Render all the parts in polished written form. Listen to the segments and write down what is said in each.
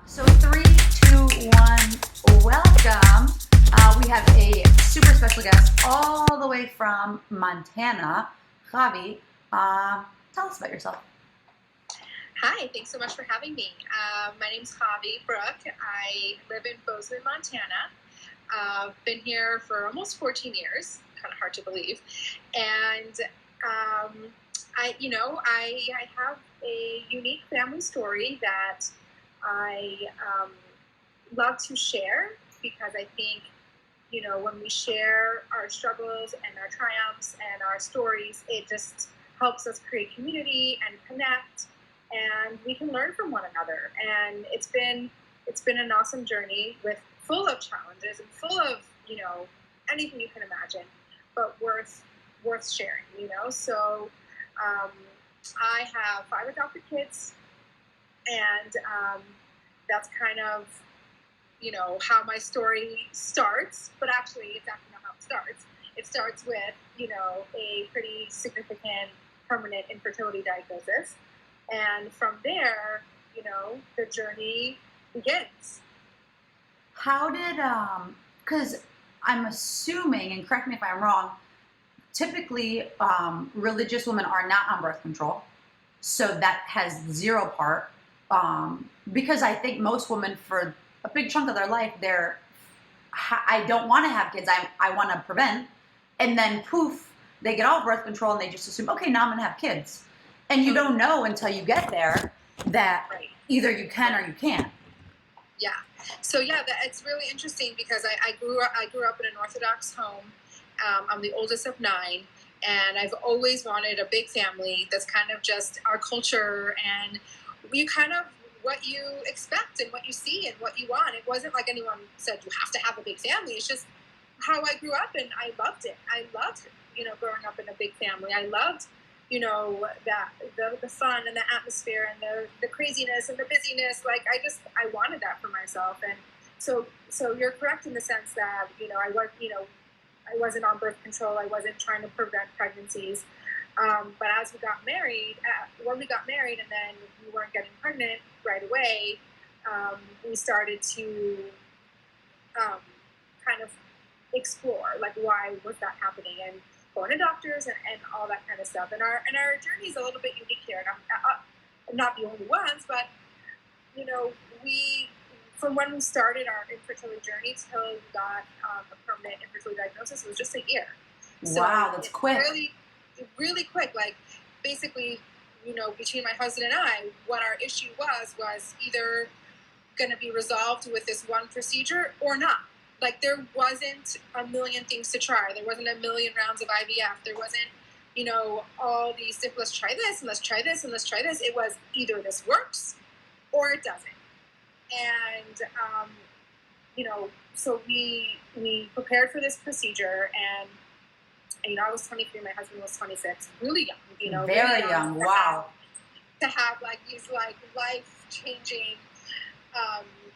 So 3, 2, 1, welcome. We have a super special guest all the way from Montana, Chavie. Tell us about yourself. Hi, thanks so much for having me. My name's Chavie Bruk. I live in Bozeman, Montana. Been here for almost 14 years. Kind of hard to believe. And I have a unique family story that I love to share because I think, when we share our struggles and our triumphs and our stories, it just helps us create community and connect, and we can learn from one another. And it's been an awesome journey full of challenges and full of anything you can imagine, but worth sharing. So I have 5 adopted kids, and that's kind of how my story starts. But actually, it's actually not how it starts. It starts with a pretty significant permanent infertility diagnosis. And from there, the journey begins. How did, because I'm assuming, and correct me if I'm wrong, typically religious women are not on birth control. So that has 0 part. Because I think most women, for a big chunk of their life, I don't want to have kids. I want to prevent. And then poof, they get off birth control and they just assume, okay, now I'm going to have kids. And you don't know until you get there that either you can or you can't. Yeah. So it's really interesting because I grew up in an Orthodox home. I'm the oldest of 9, and I've always wanted a big family. That's kind of just our culture, and you kind of what you expect and what you see and what you want. It wasn't like anyone said you have to have a big family. It's just how I grew up, and I loved it. I loved growing up in a big family. I loved that the fun and the atmosphere and the craziness and the busyness. Like I wanted that for myself. And so you're correct in the sense that I wasn't on birth control. I wasn't trying to prevent pregnancies. But as we got married, when we got married and then we weren't getting pregnant right away, we started to kind of explore, like, why was that happening, and going to doctors and all that kind of stuff. And our journey is a little bit unique here. And I'm not the only ones, but we, from when we started our infertility journey till we got a permanent infertility diagnosis, it was just a year. Wow, that's quick. Really quick. Like, basically, between my husband and I, what our issue was either going to be resolved with this one procedure or not. Like, there wasn't a million things to try. There wasn't a million rounds of IVF. There wasn't, all these, let's try this, and let's try this, and let's try this. It was either this works or it doesn't. And, so we prepared for this procedure, and I was 23, my husband was 26, really young, Very really young. Wow. To have like these like life-changing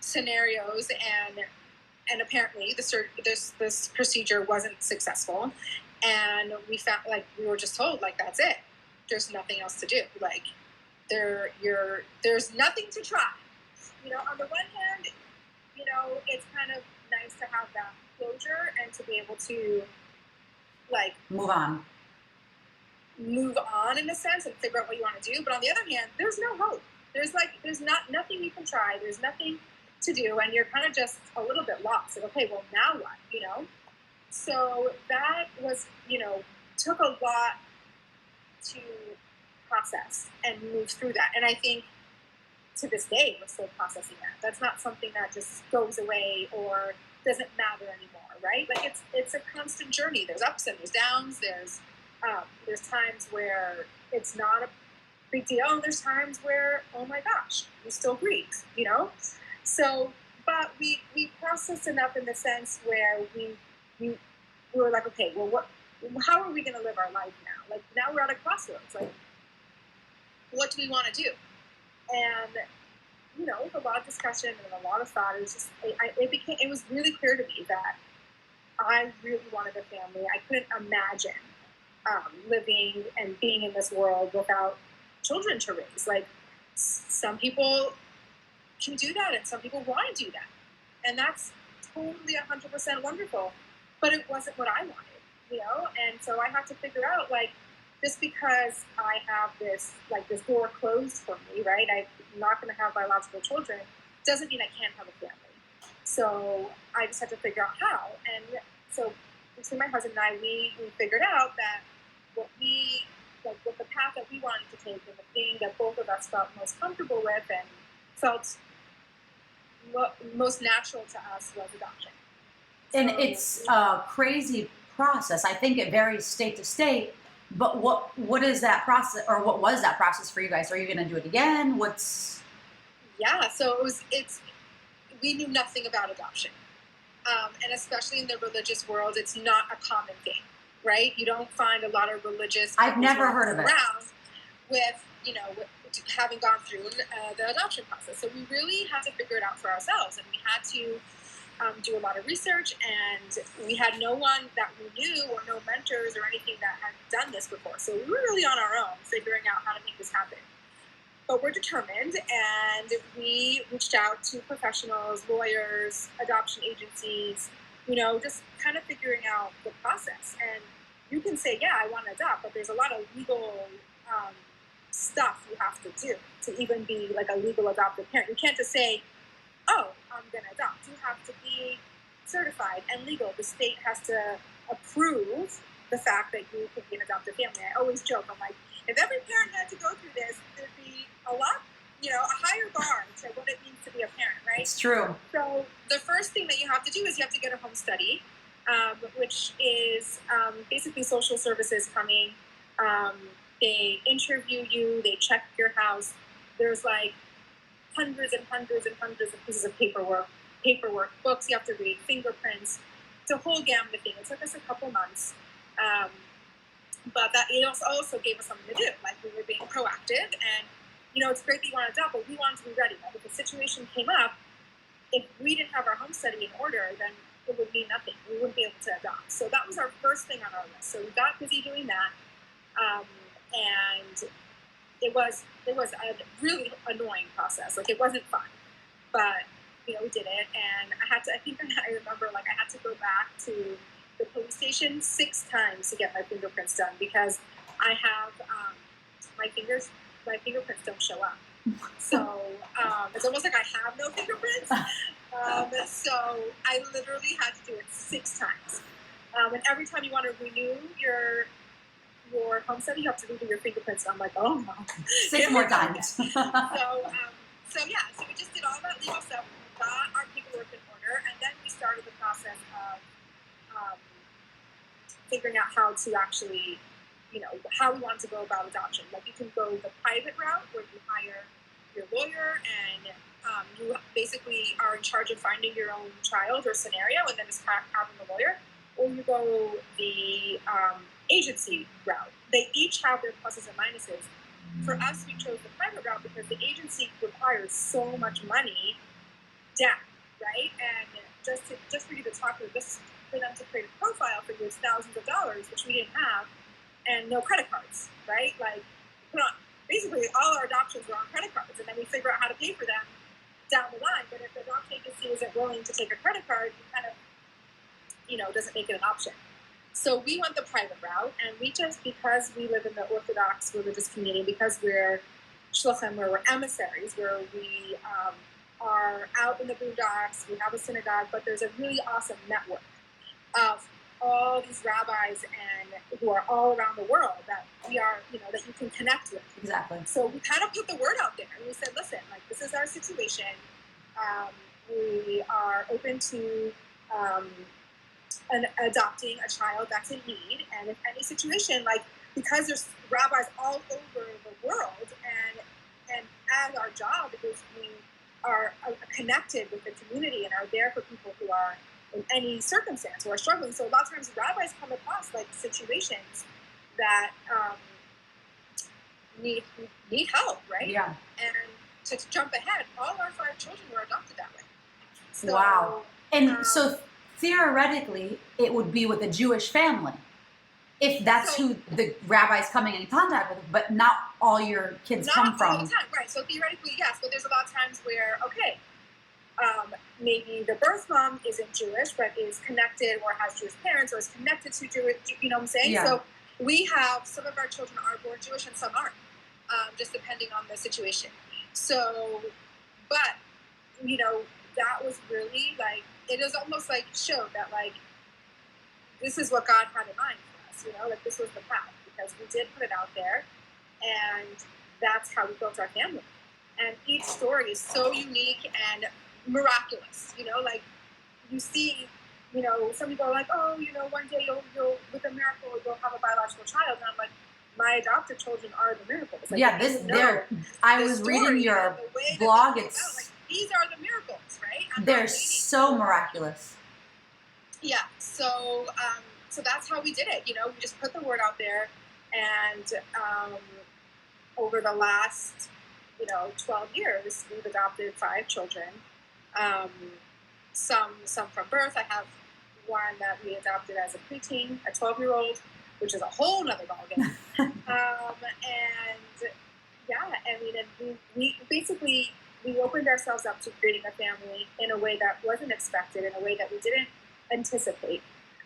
scenarios, and apparently this procedure wasn't successful, and we found, like, we were just told, like, that's it. There's nothing else to do. Like, there's nothing to try. On the one hand, it's kind of nice to have that closure and to be able to, like, move on in a sense and figure out what you want to do. But on the other hand, there's no hope. There's nothing you can try. There's nothing to do, and you're kind of just a little bit lost. Like, okay, well, now what? So that was, took a lot to process and move through that. And I think to this day, we're still processing that. That's not something that just goes away or doesn't matter anymore, right? Like, it's a constant journey. There's ups and there's downs. There's times where it's not a big deal, and there's times where, oh my gosh, we still grieve, So, but we processed enough in the sense where we were like, okay, well, how are we going to live our life now? Like, now we're at a crossroads. Like, what do we want to do? And with a lot of discussion and a lot of thought, it was really clear to me that I really wanted a family. I couldn't imagine living and being in this world without children to raise. Like, some people can do that, and some people want to do that, and that's totally 100% wonderful. But it wasn't what I wanted, and so I had to figure out, like, just because I have this door closed for me, right? I'm not going to have biological children, doesn't mean I can't have a family. So I just had to figure out how. And so between my husband and I, we figured out that what the path that we wanted to take, and the thing that both of us felt most comfortable with and felt most natural to us, was adoption. And it's a crazy process. I think it varies state to state. But what is that process, or what was that process for you guys? Are you going to do it again? Yeah, so we knew nothing about adoption. And especially in the religious world, it's not a common thing, right? You don't find a lot of religious. I've never heard of it. Around with having gone through the adoption process. So we really had to figure it out for ourselves, and we had to do a lot of research, and we had no one that we knew, or no mentors or anything that had done this before. So we were really on our own, figuring out how to make this happen. But we're determined, and we reached out to professionals, lawyers, adoption agencies, just kind of figuring out the process. And you can say, yeah, I want to adopt, but there's a lot of legal stuff you have to do to even be like a legal adoptive parent. You can't just say, oh, I'm going to adopt. You have to be certified and legal. The state has to approve the fact that you could be an adoptive family. I always joke, I'm like, if every parent had to go through this, there'd be a lot, a higher bar to what it means to be a parent, right? It's true. So the first thing that you have to do is you have to get a home study, which is basically social services coming. They interview you, they check your house. There's like hundreds and hundreds and hundreds of pieces of paperwork, books you have to read, fingerprints. It's a whole gamut of things. It took us a couple months. But that it also gave us something to do. Like, we were being proactive, and it's great that you want to adopt, but we wanted to be ready. Like, if a situation came up, if we didn't have our home study in order, then it would mean nothing. We wouldn't be able to adopt. So that was our first thing on our list. So we got busy doing that, and it was a really annoying process. Like, it wasn't fun, but we did it. And I remember I had to go back to the police station 6 times to get my fingerprints done, because I have my fingerprints don't show up. So it's almost like I have no fingerprints. So I literally had to do it 6 times. And every time you want to renew your home study, you have to redo your fingerprints. And I'm like, oh no, 6 more times. So we just did all that legal stuff. We got our paperwork in order, and then we started the process of figuring out how to actually, how we want to go about adoption. Like, you can go the private route, where you hire your lawyer, and you basically are in charge of finding your own child or scenario, and then just having a lawyer. Or you go the agency route. They each have their pluses and minuses. For us, we chose the private route because the agency requires so much money down, right? And just for you to talk to this, for them to create a profile for you, is thousands of dollars, which we didn't have, and no credit cards, right? Like, basically all our adoptions were on credit cards, and then we figure out how to pay for them down the line. But if the adoption agency isn't willing to take a credit card, it kind of, doesn't make it an option. So we went the private route, and because we live in the Orthodox religious community, because we're shluchim, where we're emissaries, where we are out in the boondocks, we have a synagogue, but there's a really awesome network of all these rabbis and who are all around the world that we are, that you can connect with. Exactly. So we kind of put the word out there, and we said, listen, this is our situation. We are open to adopting a child that's in need, and if any situation, because there's rabbis all over the world, and as our job is we are connected with the community and are there for people who are in any circumstance who are struggling. So a lot of times rabbis come across situations that need help, right? Yeah. And to jump ahead, all our 5 children were adopted that way. So, wow. And so theoretically, it would be with a Jewish family if that's So- who the rabbi's coming in contact with, but not all your kids Not come from. all the time, right? So theoretically, yes, but there's a lot of times where, okay, maybe the birth mom isn't Jewish, but is connected or has Jewish parents or is connected to Jewish, you know what I'm saying? Yeah. So we have, some of our children are born Jewish and some aren't, just depending on the situation. So, but, you know, that was really like, it was almost like showed that like, this is what God had in mind for us, you know, like this was the path, because we did put it out there, and that's how we built our family. And each story is so unique and miraculous, you know, like you see, you know, some people are like, oh, you know, one day you'll with a miracle you'll have a biological child, and I'm like, my adopted children are the miracles. Like, Yeah, I was reading your blog. It's like, these are the miracles, right? They're so miraculous. Yeah, so that's how we did it. You know, we just put the word out there, and over the last 12 years, we've adopted 5 children. Some from birth. I have one that we adopted as a preteen, a 12-year-old, which is a whole nother ballgame. And yeah, I mean, and we basically we opened ourselves up to creating a family in a way that wasn't expected, in a way that we didn't anticipate.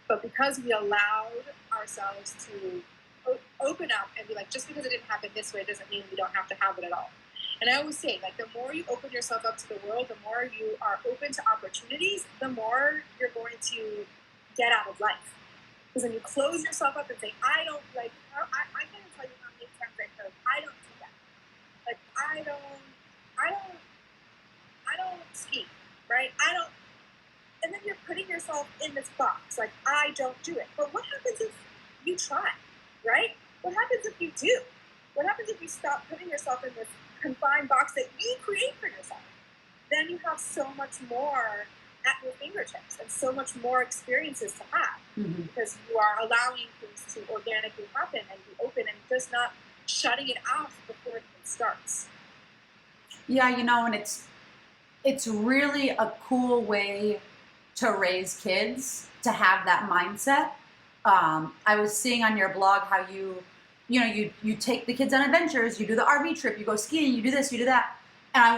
But because we allowed ourselves to open up and be like, just because it didn't happen this way doesn't mean we don't have to have it at all. And I always say, like, the more you open yourself up to the world, the more you are open to opportunities, the more you're going to get out of life. Because when you close yourself up and say, I don't, like, I can't tell you how many times I heard, I don't do that. Like, I don't ski, right? And then you're putting yourself in this box, like, I don't do it. But what happens if you try, right? What happens if you do? What happens if you stop putting yourself in this confined box that you create for yourself? Then you have so much more at your fingertips and so much more experiences to have, because you are allowing things to organically happen and be open and just not shutting it off before it starts. Yeah, and it's really a cool way to raise kids, to have that mindset. I was seeing on your blog how you take the kids on adventures, you do the RV trip, you go skiing, you do this, you do that. And I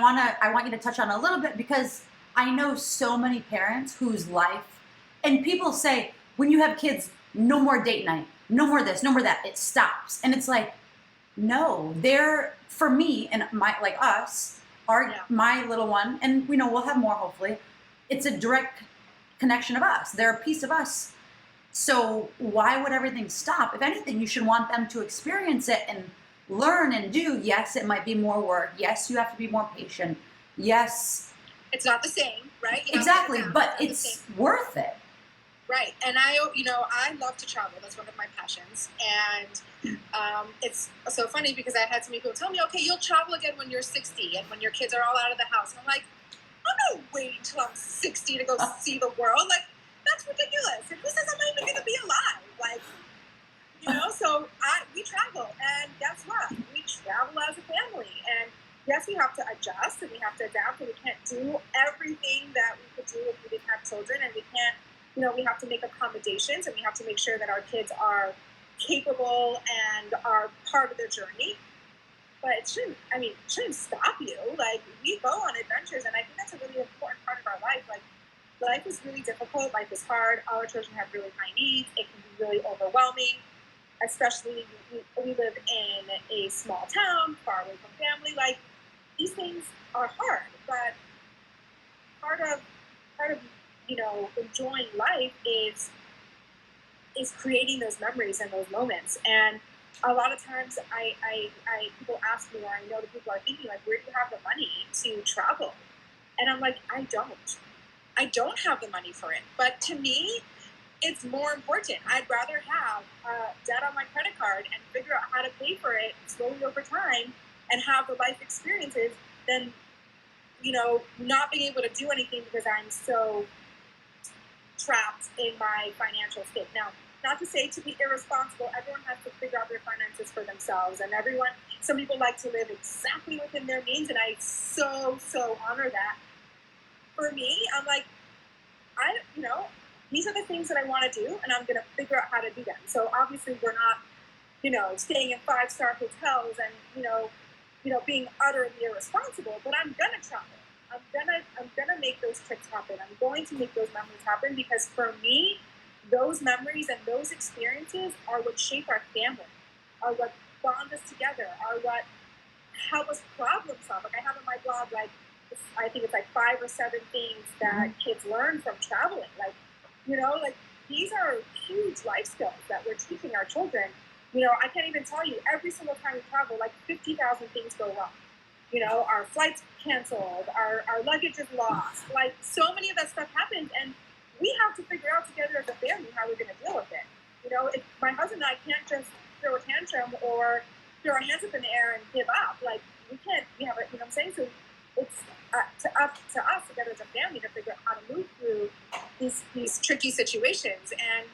want you to touch on a little bit, because I know so many parents whose life, and people say, when you have kids, no more date night, no more this, no more that, it stops. And it's like, no, for me and my little one, and we'll have more hopefully, it's a direct connection of us. They're a piece of us. So why would everything stop? If anything, you should want them to experience it and learn and do. Yes, it might be more work. Yes, you have to be more patient. Yes. It's not the same, right? Exactly, but it's worth it. Right, and I love to travel. That's one of my passions, and it's so funny because I had some people tell me, okay, you'll travel again when you're 60 and when your kids are all out of the house. And I'm like, I'm not waiting till I'm 60 to go see the world. Like, that's ridiculous. And who says I'm not even going to be alive? Like, so we travel, and guess what? We travel as a family, and yes, we have to adjust and we have to adapt, and we can't do everything that we could do if we didn't have children, and we can't. We have to make accommodations, and we have to make sure that our kids are capable and are part of the journey. But it shouldn't stop you. Like, we go on adventures, and I think that's a really important part of our life. Like, life is really difficult. Life is hard. Our children have really high needs. It can be really overwhelming, especially we live in a small town, far away from family. Like, these things are hard, but part of enjoying life is creating those memories and those moments. And a lot of times people ask me, or I know that people are thinking, like, where do you have the money to travel? And I'm like, I don't have the money for it. But to me, it's more important. I'd rather have debt on my credit card and figure out how to pay for it slowly over time and have the life experiences than not being able to do anything because I'm so trapped in my financial state. Now, not to say to be irresponsible, everyone has to figure out their finances for themselves, and some people like to live exactly within their means, and I so honor that. For me, I'm like, these are the things that I want to do, and I'm going to figure out how to do them. So obviously we're not, staying in 5-star hotels and, being utterly irresponsible, but I'm going to travel. I'm gonna make those trips happen. I'm going to make those memories happen, because for me, those memories and those experiences are what shape our family, are what bond us together, are what help us problem solve. Like I have on my blog, I think it's like 5 or 7 things that kids learn from traveling. Like these are huge life skills that we're teaching our children. I can't even tell you, every single time we travel, like 50,000 things go wrong. Our flights canceled, our luggage is lost. Like so many of that stuff happens, and we have to figure out together as a family how we're going to deal with it. If my husband and I can't just throw a tantrum or throw our hands up in the air and give up. Like we can't. We have a, what I'm saying. So it's to us together as a family to figure out how to move through these tricky situations, and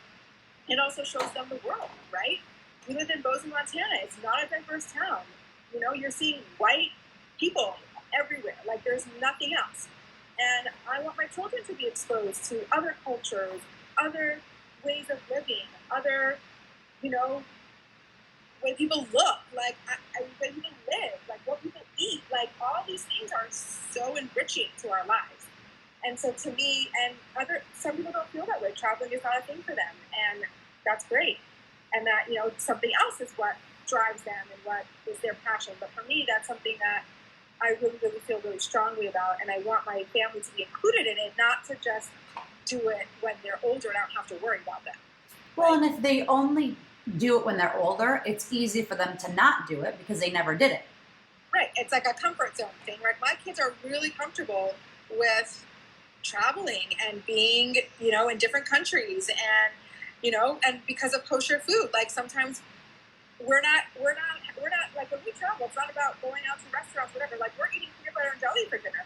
it also shows them the world, right? We live in Bozeman, Montana. It's not a diverse town. You're seeing white people everywhere. Like there's nothing else. And I want my children to be exposed to other cultures, other ways of living, other, way people look, like way people live, like what people eat. Like all these things are so enriching to our lives. And so to me, and some people don't feel that way. Traveling is not a thing for them, and that's great. And that, something else is what drives them and what is their passion. But for me, that's something that I really, really feel really strongly about, and I want my family to be included in it, not to just do it when they're older and I don't have to worry about them. Well, and if they only do it when they're older, it's easy for them to not do it because they never did it. Right. It's like a comfort zone thing, right? My kids are really comfortable with traveling and being, in different countries, and, and because of kosher food, like sometimes we're not like when we travel, it's not about going out to restaurants, whatever. Like we're eating peanut butter and jelly for dinner,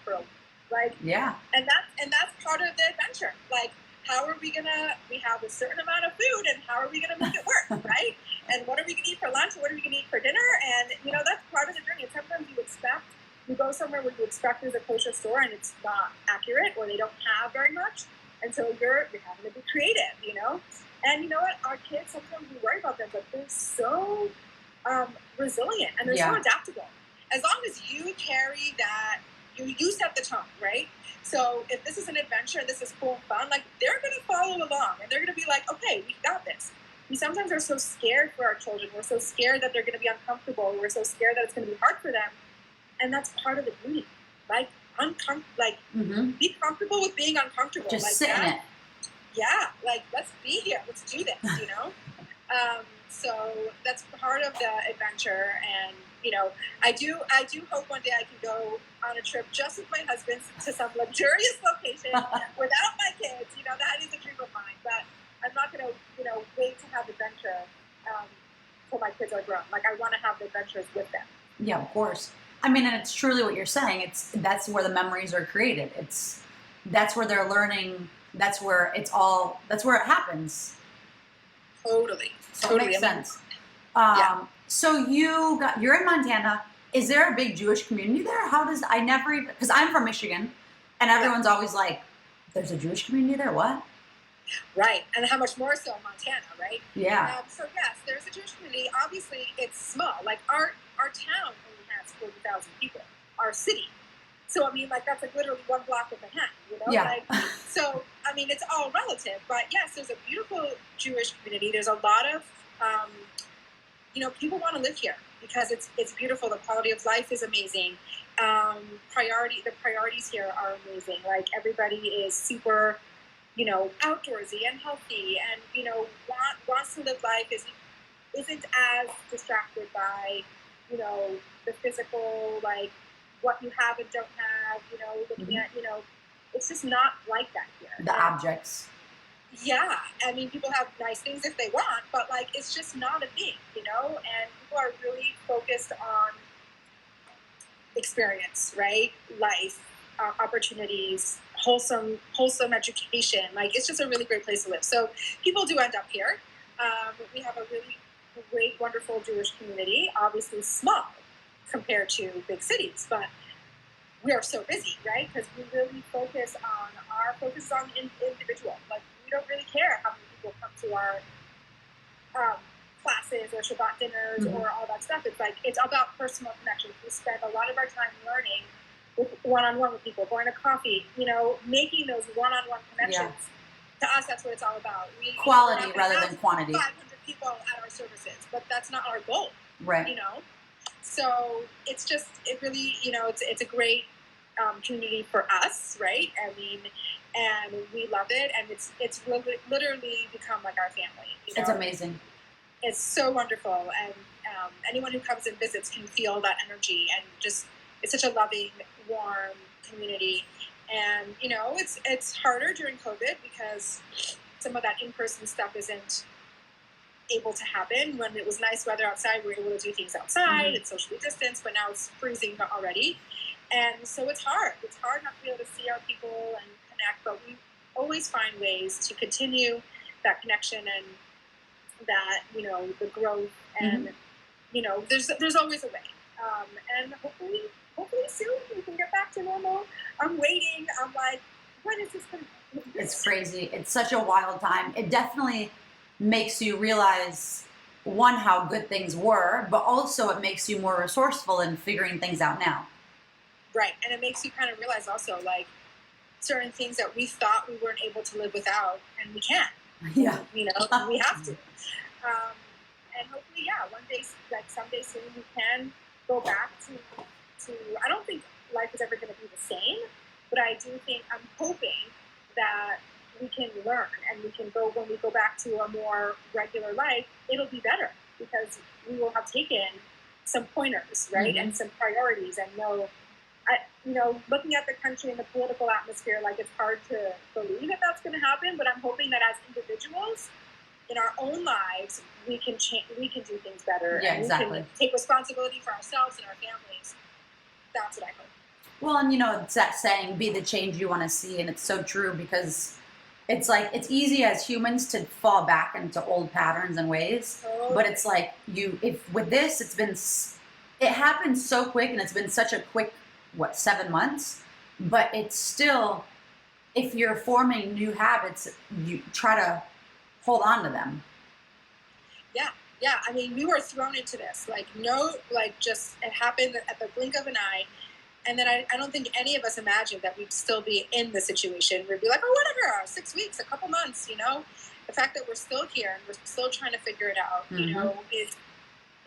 yeah. And that's part of the adventure. Like, how are we we have a certain amount of food, and how are we gonna make it work, right? And what are we gonna eat for lunch, and what are we gonna eat for dinner? And that's part of the journey. And sometimes you go somewhere where you expect there's a kosher store and it's not accurate, or they don't have very much, and so you're having to be creative, And you know what? Our kids, sometimes we worry about them, but they're so resilient, and they're so adaptable. As long as you carry that, you set the tone, right? So if this is an adventure, this is cool and fun, like they're going to follow along, and they're going to be like, okay, we got this. We sometimes are so scared for our children. We're so scared that they're going to be uncomfortable. We're so scared that it's going to be hard for them, and that's part of the beauty. Like be comfortable with being uncomfortable. Just like sit in it. Yeah, like let's be here. Let's do this. So that's part of the adventure, and I do hope one day I can go on a trip just with my husband to some luxurious location without my kids. That is a dream of mine, but I'm not going to wait to have adventure till my kids are grown. Like I want to have the adventures with them. Yeah, of course. I mean, and it's truly what you're saying. That's where the memories are created. That's where they're learning. That's where it happens. Totally. So it makes sense. So you're in Montana. Is there a big Jewish community there? Because I'm from Michigan, and everyone's always like, there's a Jewish community there? What? Right. And how much more so in Montana, right? Yeah. So yes, there's a Jewish community. Obviously, it's small. Like our town only has 40,000 people. Our city. So I mean, like that's like literally one block of Manhattan, Yeah. So I mean, it's all relative. But yes, there's a beautiful Jewish community. There's a lot of, people want to live here because it's beautiful. The quality of life is amazing. The priorities here are amazing. Like everybody is super, outdoorsy and healthy, and wants to live life. Isn't as distracted by, the physical, like what you have and don't have, looking at, it's just not like that here. The objects. Yeah. I mean, people have nice things if they want, but like, it's just not a thing, and people are really focused on experience, right? Life, opportunities, wholesome education. Like, it's just a really great place to live. So people do end up here. We have a really great, wonderful Jewish community, obviously small compared to big cities, but we are so busy, right? Because we really focus on the individual. Like we don't really care how many people come to our classes or Shabbat dinners or all that stuff. It's like, it's about personal connections. We spend a lot of our time learning with one-on-one with people, going to coffee, you know, making those one-on-one connections. To us, that's what it's all about. Quality rather than quantity. 500 people at our services, but that's not our goal. Right. You know? So it's just, it really, you know, it's a great community for us, right? I mean, and we love it, and it's literally become like our family. You know? It's amazing. It's so wonderful, and anyone who comes and visits can feel that energy, and just, it's such a loving, warm community. And you know, it's harder during COVID because some of that in-person stuff isn't able to happen. When it was nice weather outside, we were able to do things outside and socially distance, but now it's freezing already. And so it's hard. It's hard not to be able to see our people and connect, but we always find ways to continue that connection and that, you know, the growth, and you know, there's always a way. And hopefully soon we can get back to normal. I'm waiting. I'm like, when is this going to happen? It's crazy. It's such a wild time. It definitely makes you realize, one, how good things were, but also it makes you more resourceful in figuring things out now. Right. And it makes you kind of realize also, like, certain things that we thought we weren't able to live without, and we can. Yeah. You know, we have to. And hopefully, one day, like someday soon, we can go back to I don't think life is ever going to be the same, but I do think, I'm hoping that we can learn, and we can go, when we go back to a more regular life, it'll be better, because we will have taken some pointers, right, and some priorities, and you know, looking at the country and the political atmosphere, like, it's hard to believe that that's going to happen, but I'm hoping that as individuals, in our own lives, we can change, we can do things better, and we can take responsibility for ourselves and our families. That's what I hope. Well, and you know, it's that saying, be the change you want to see, and it's so true, because it's like, it's easy as humans to fall back into old patterns and ways, but it's like, if with this, it happened so quick, and it's been such a quick, 7 months, but it's still, if you're forming new habits, you try to hold on to them. Yeah, I mean, we were thrown into this, just, it happened at the blink of an eye, and then I don't think any of us imagined that we'd still be in the situation. We'd be like, oh, whatever, 6 weeks, a couple months, you know? The fact that we're still here and we're still trying to figure it out, you know, is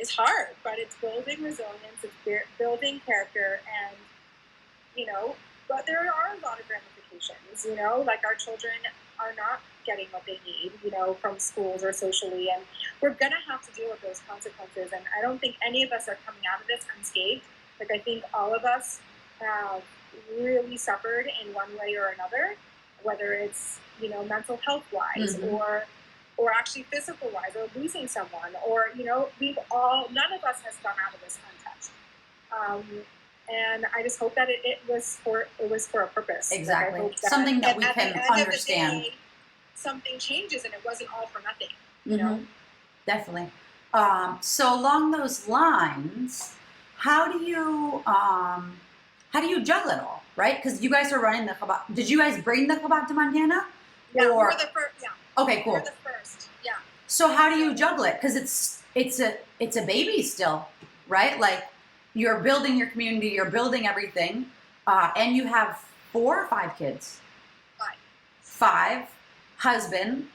hard, but it's building resilience, it's building character, and, you know, but there are a lot of ramifications, you know, like, our children are not getting what they need, you know, from schools or socially, and we're gonna have to deal with those consequences, and I don't think any of us are coming out of this unscathed. Like, I think all of us have really suffered in one way or another, whether it's, you know, mental health wise, or actually physical wise, or losing someone, or, you know, none of us has gone out of this untouched. And I just hope that it was for a purpose. Exactly. Like, something that we can understand. Day, something changes, and it wasn't all for nothing. You know? Definitely. So along those lines, how do you juggle it all, right? Because you guys are running the Chabad. Did you guys bring the Chabad to Montana? Yeah, we were the first. Yeah. Okay, cool. We were the first. Yeah. So how do you juggle it? Because it's a baby still, right? Like, you're building your community, you're building everything, and you have 4 or 5 kids. 5. Husband.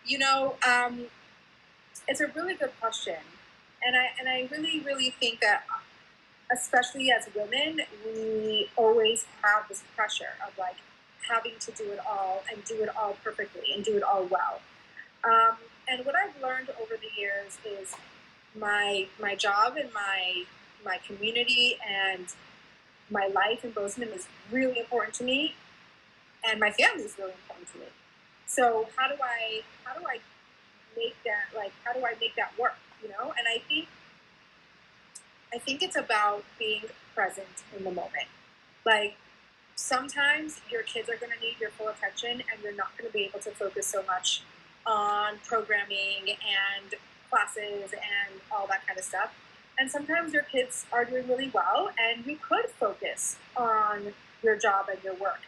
You know, it's a really good question, and I really, really think that, especially as women, we always have this pressure of, like, having to do it all, and do it all perfectly, and do it all well. And what I've learned over the years is my job and my community and my life in Bozeman is really important to me, and my family is really important to me. So how do I make that, like, how do I make that work, you know? And I think it's about being present in the moment. Like, sometimes your kids are going to need your full attention, and you're not going to be able to focus so much on programming and classes and all that kind of stuff. And sometimes your kids are doing really well, and you could focus on your job and your work.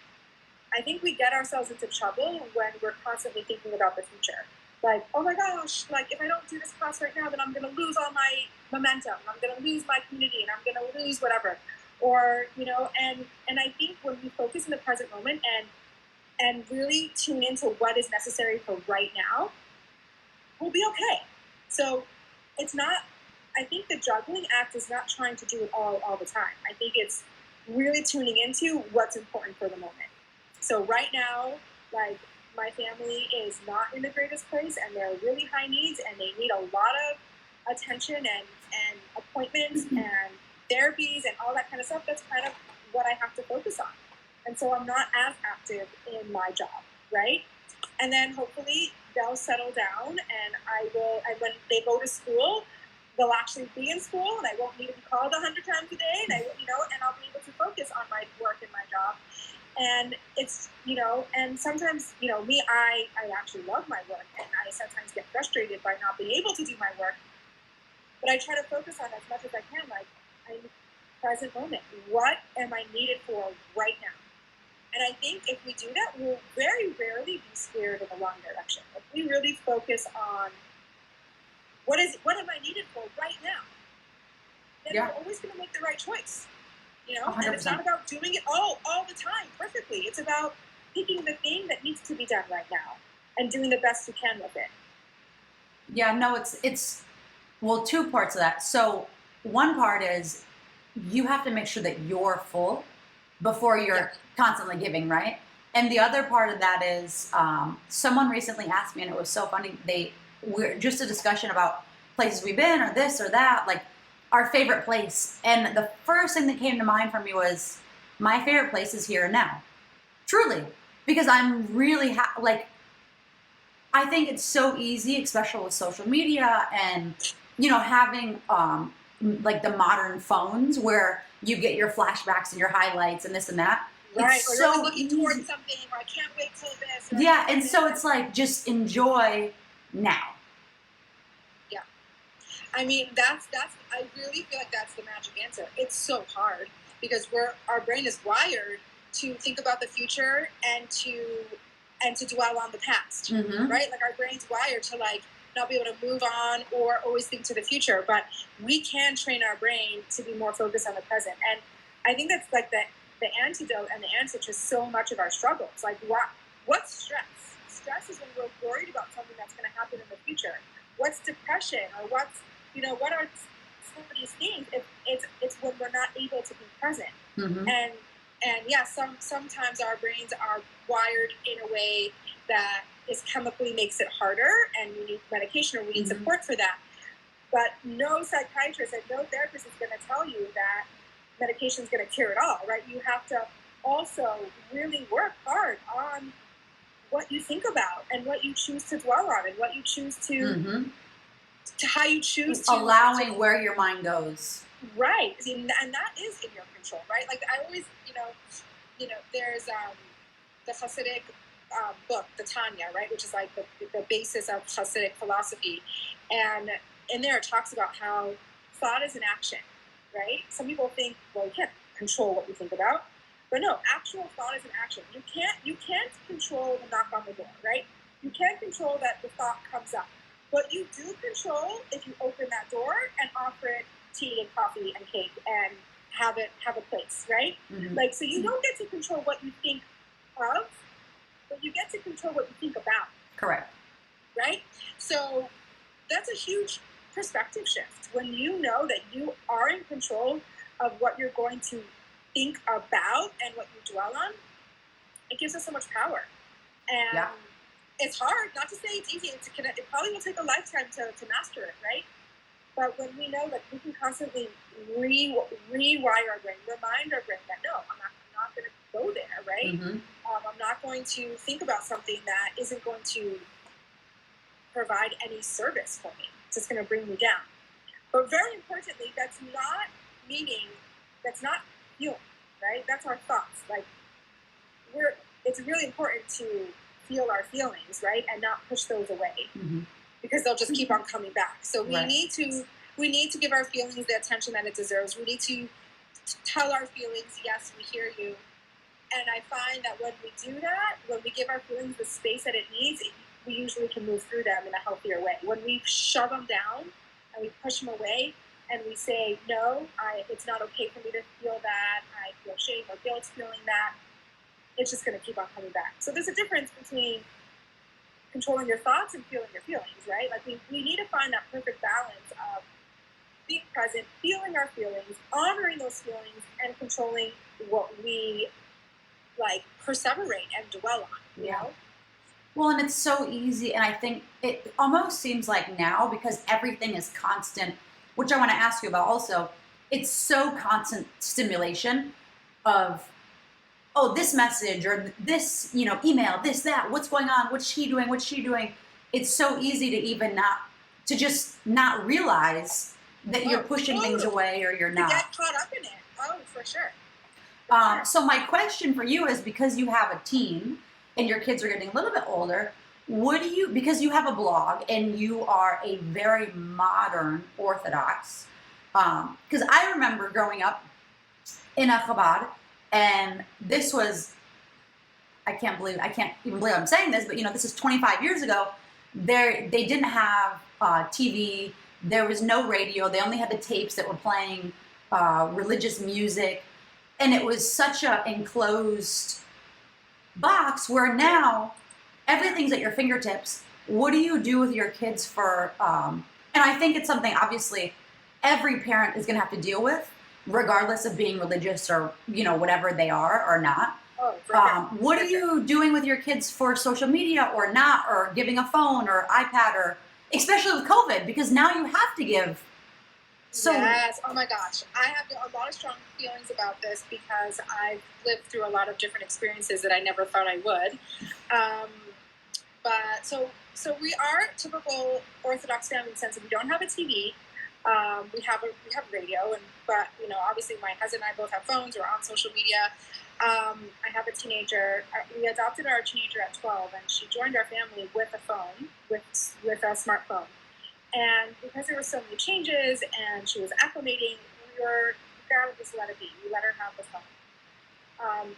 I think we get ourselves into trouble when we're constantly thinking about the future. Like, oh my gosh, like if I don't do this class right now, then I'm going to lose all my momentum. I'm going to lose my community, and I'm going to lose whatever. Or, and I think when we focus in the present moment and really tune into what is necessary for right now, we'll be okay. So it's not, I think the juggling act is not trying to do it all the time. I think it's really tuning into what's important for the moment. So right now, like, my family is not in the greatest place, and they're really high needs, and they need a lot of attention and appointments and therapies and all that kind of stuff. That's kind of what I have to focus on. And so I'm not as active in my job, right? And then hopefully they'll settle down, and and when they go to school, they'll actually be in school, and I won't need to be called 100 times a day, and and I'll be able to focus on my work and my job. And it's, and sometimes, I actually love my work, and I sometimes get frustrated by not being able to do my work, but I try to focus on as much as I can, like, I'm present moment. What am I needed for right now? And I think if we do that, we'll very rarely be scared in the wrong direction. If we really focus on what am I needed for right now, then we're always going to make the right choice. 100%. And it's not about doing it all the time perfectly. It's about picking the thing that needs to be done right now and doing the best you can with it. Yeah, no, it's well, two parts of that. So one part is you have to make sure that you're full before you're constantly giving, right? And the other part of that is someone recently asked me, and it was so funny. We're just a discussion about places we've been or this or that, like our favorite place. And the first thing that came to mind for me was my favorite place is here and now. Truly. Because I'm really, I think it's so easy, especially with social media and, having like the modern phones where you get your flashbacks and your highlights and this and that. Right, it's or so you're looking easy. towards something, or I can't wait till this. Yeah, and so it's like, just enjoy now. Yeah. I mean, I really feel like that's the magic answer. It's so hard because our brain is wired to think about the future and to dwell on the past, right? Like our brain's wired to not be able to move on or always think to the future, but we can train our brain to be more focused on the present. And I think that's like the antidote and the answer to so much of our struggles. Like what's stress? Stress is when we're worried about something that's going to happen in the future. What's depression, or what are some of these things? It's when we're not able to be present. And yeah, sometimes our brains are wired in a way that chemically makes it harder, and we need medication or we need support for that. But no psychiatrist and no therapist is going to tell you that medication is going to cure it all, right? You have to also really work hard on what you think about and what you choose to dwell on and what you choose to how you choose to allowing where your mind goes. Right, and that is in your control, right? Like I always, there's the Hasidic book, the Tanya, right, which is like the basis of Hasidic philosophy, and in there it talks about how thought is an action, right? Some people think, well, you can't control what you think about, but no, actual thought is an action. You can't control the knock on the door, right? You can't control that the thought comes up, but you do control if you open that door and offer it tea and coffee and cake and have a place, right? Like, so you don't get to control what you think of, but you get to control what you think about. Correct. Right? So that's a huge perspective shift when you know that you are in control of what you're going to think about and what you dwell on. It gives us so much power. And it's hard, not to say it's easy. It probably will take a lifetime to master it, right? But when we know that we can constantly rewire our brain, remind our brain that no, I'm not going to go there, right? I'm not going to think about something that isn't going to provide any service for me. It's just going to bring me down. But very importantly, that's not feeling, right? That's our thoughts. Like it's really important to feel our feelings, right, and not push those away. Because they'll just keep on coming back. So we need to give our feelings the attention that it deserves. We need to tell our feelings, yes, we hear you, And I find that when we do that, when we give our feelings the space that it needs, we usually can move through them in a healthier way. When we shove them down and we push them away and we say, no, it's not okay for me to feel that, I feel shame or guilt feeling that, it's just going to keep on coming back. So there's a difference between controlling your thoughts and feeling your feelings, right? Like we need to find that perfect balance of being present, feeling our feelings, honoring those feelings, and controlling what we like perseverate and dwell on, you know? Well, and it's so easy, and I think it almost seems like now, because everything is constant, which I want to ask you about also, it's so constant stimulation of, oh, this message or this, email, this, that, what's going on, what's she doing, what's she doing. It's so easy to even just not realize that you're pushing things away or you're not. To get caught up in it. Oh, for sure. So my question for you is, because you have a teen and your kids are getting a little bit older, because you have a blog and you are a very modern Orthodox, because I remember growing up in a Chabad, and this was, I can't even believe I'm saying this, but this is 25 years ago. They didn't have TV, there was no radio, they only had the tapes that were playing religious music. And it was such an enclosed box, where now everything's at your fingertips. What do you do with your kids and I think it's something, obviously, every parent is going to have to deal with, regardless of being religious or, whatever they are or not. Oh, for sure. What are you doing with your kids for social media or not, or giving a phone or iPad, or especially with COVID, because now you have to give. So, yes. Oh my gosh. I have a lot of strong feelings about this because I've lived through a lot of different experiences that I never thought I would. But so we are a typical Orthodox family in the sense that we don't have a TV. We have radio, but obviously my husband and I both have phones. We're on social media. I have a teenager. We adopted our teenager at 12, and she joined our family with a phone, with a smartphone. And because there were so many changes and she was acclimating, we gotta just let it be. We let her have the phone.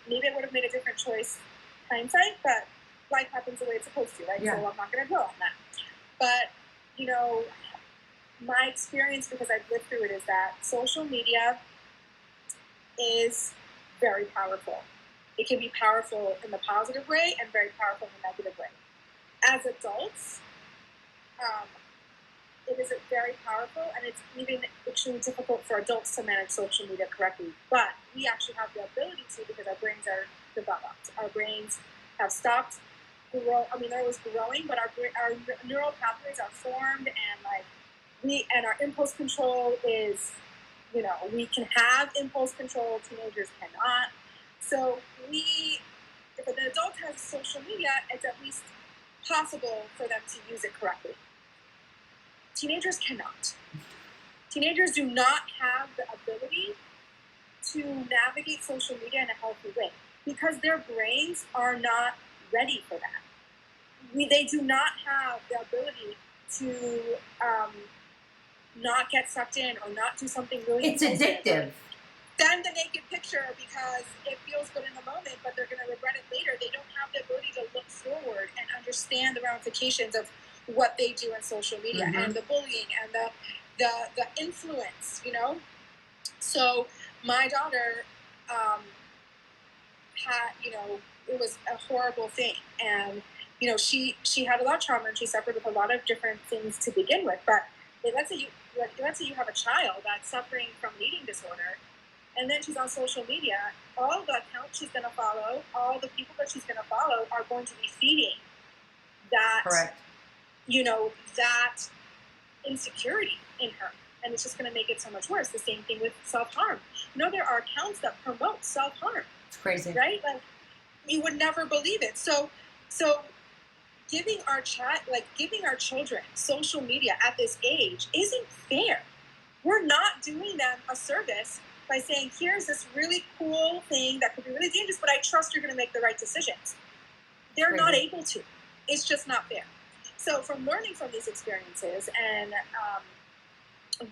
Maybe I would have made a different choice hindsight, but life happens the way it's supposed to, right? Yeah. So I'm not gonna dwell on that. But, my experience, because I've lived through it, is that social media is very powerful. It can be powerful in the positive way and very powerful in the negative way. As adults, it is very powerful, and it's even extremely difficult for adults to manage social media correctly. But we actually have the ability to, because our brains are developed. Our brains have stopped growing. I mean, they're always growing, but our neural pathways are formed, and our impulse control is, we can have impulse control. Teenagers cannot. So if an adult has social media, it's at least possible for them to use it correctly. Teenagers cannot. Teenagers do not have the ability to navigate social media in a healthy way because their brains are not ready for that. They do not have the ability to not get sucked in or not do something really. It's addictive. Send the naked picture because it feels good in the moment, but they're going to regret it later. They don't have the ability to look forward and understand the ramifications of what they do in social media and the bullying and the influence, So my daughter had, it was a horrible thing. And, she had a lot of trauma and she suffered with a lot of different things to begin with. But let's say you have a child that's suffering from an eating disorder, and then she's on social media. All the accounts she's going to follow, all the people that she's going to follow are going to be feeding that. Correct. That insecurity in her. And it's just going to make it so much worse. The same thing with self-harm. There are accounts that promote self-harm. It's crazy. Right? Like, you would never believe it. So giving our children social media at this age isn't fair. We're not doing them a service by saying, here's this really cool thing that could be really dangerous, but I trust you're going to make the right decisions. They're not able to. It's just not fair. So from learning from these experiences and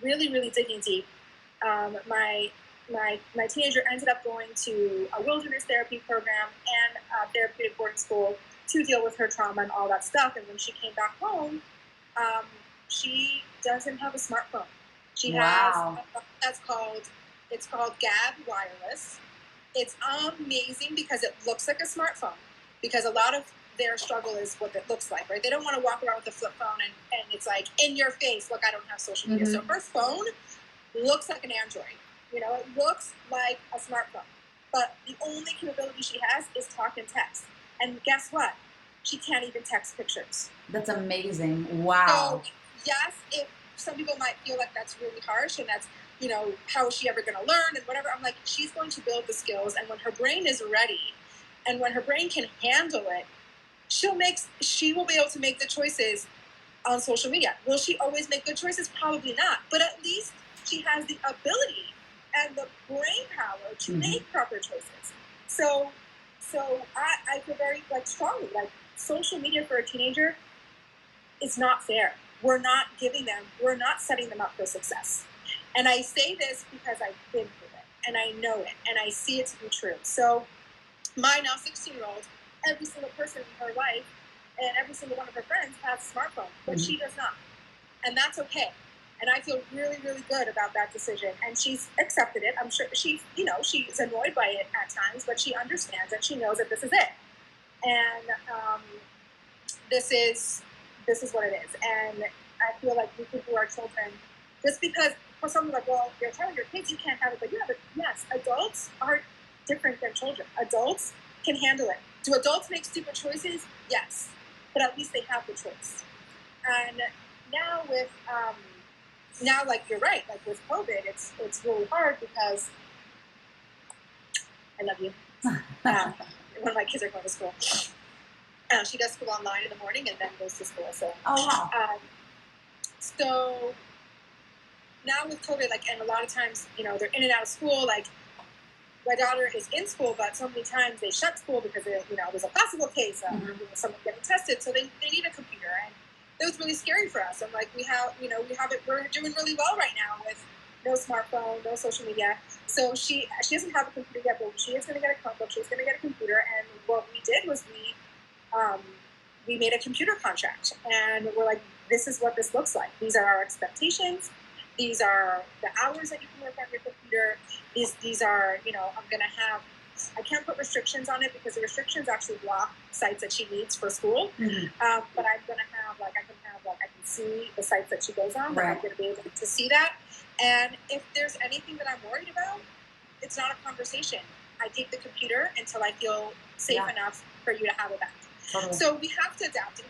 really, really digging deep, my my teenager ended up going to a wilderness therapy program and a therapeutic boarding school to deal with her trauma and all that stuff. And when she came back home, she doesn't have a smartphone. She Wow. has it's called Gab Wireless. It's amazing because it looks like a smartphone. Because a lot of their struggle is what it looks like, right? They don't want to walk around with a flip phone and it's like in your face. Look, I don't have social media. So her phone looks like an Android. You know, it looks like a smartphone. But the only capability she has is talk and text. And guess what? She can't even text pictures. That's amazing. Wow. So, yes, if some people might feel like that's really harsh and that's, you know, how is she ever going to learn and whatever. I'm like, she's going to build the skills. And when her brain is ready and when her brain can handle it, she will be able to make the choices on social media. Will she always make good choices? Probably not. But at least she has the ability and the brain power to make proper choices. So I feel very strongly social media for a teenager is not fair. We're not setting them up for success. And I say this because I've been through it and I know it and I see it to be true. So my now 16-year-old, every single person in her life and every single one of her friends has a smartphone, but she does not. And that's okay. And I feel really, really good about that decision. And she's accepted it. I'm sure she's annoyed by it at times, but she understands it. She knows that this is it. And this is what it is. And I feel like we could do our children, just because for someone like, well, you're telling your kids you can't have it, but yes, adults are different than children. Adults can handle it. Do adults make stupid choices? Yes. But at least they have the choice. And now with you're right, with COVID, it's really hard because I love you. One of my kids are going to school. She does school online in the morning and then goes to school. So so now with COVID, and a lot of times, they're in and out of school. My daughter is in school, but so many times they shut school because there's a possible case of someone getting tested. So they need a computer, and it was really scary for us. I'm like, we have it. We're doing really well right now with no smartphone, no social media. So she doesn't have a computer yet, but she is going to get a Chromebook. She's going to get a computer, and what we did was we made a computer contract, and we're like, this is what this looks like. These are our expectations. These are the hours that you can work on your computer. These are, I can't put restrictions on it because the restrictions actually block sites that she needs for school. But I'm going to have, I can see the sites that she goes on. Right. I'm going to be able to see that. And if there's anything that I'm worried about, it's not a conversation. I take the computer until I feel safe enough for you to have it back. Totally. So we have to adapt.